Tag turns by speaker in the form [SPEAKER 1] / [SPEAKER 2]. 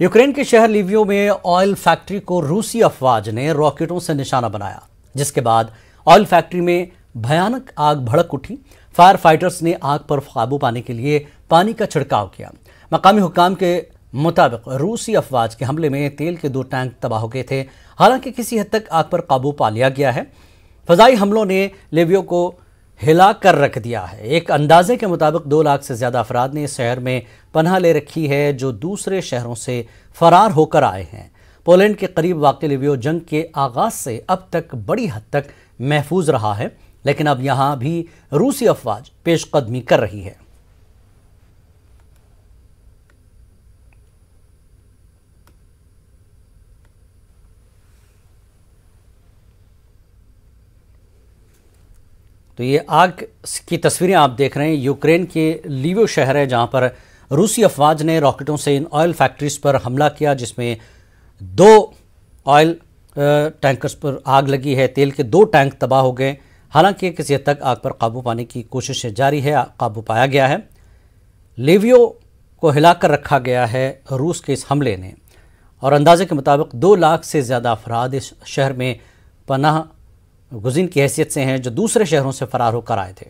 [SPEAKER 1] Ukraine के शहर Livio में ऑयल फैक्ट्री को रूसी अफवाज ने रॉकेटों से निशाना बनाया, जिसके बाद ऑयल फैक्ट्री में भयानक आग भड़क उठी। फायर फाइटर्स ने आग पर काबू पाने के लिए पानी का छिड़काव किया। मकामी हुक्काम के मुताबिक रूसी अफवाज के हमले में तेल के 2 टैंक तबाह हो गए थे। हालांकि किसी हद तक आग पर काबू पा लिया गया है। फजाई हमलों ने लिवियो को हिला कर रख दिया है। एक अंदाजे के मुताबिक 2 लाख से ज्यादा अफराद ने इस शहर में पनाह ले रखी है, जो दूसरे शहरों से फरार होकर आए हैं। पोलैंड के करीब वाक़ लिवियो जंग के आगाज से अब तक बड़ी हद तक महफूज रहा है, लेकिन अब यहां भी रूसी अफवाज पेशकदमी कर रही है। तो ये आग की तस्वीरें आप देख रहे हैं। यूक्रेन के लिवियो शहर है, जहां पर रूसी अफवाज ने रॉकेटों से इन ऑयल फैक्ट्रीज पर हमला किया, जिसमें 2 ऑयल टैंकर्स पर आग लगी है। तेल के 2 टैंक तबाह हो गए। हालांकि किसी हद तक आग पर काबू पाने की कोशिश जारी है। काबू पाया गया है। लिवियो को हिलाकर रखा गया है रूस के इस हमले ने, और अंदाजे के मुताबिक 2 लाख से ज़्यादा अफराद इस शहर में पनाह गुज़ीन की हैसियत से हैं, जो दूसरे शहरों से फरार होकर आए थे।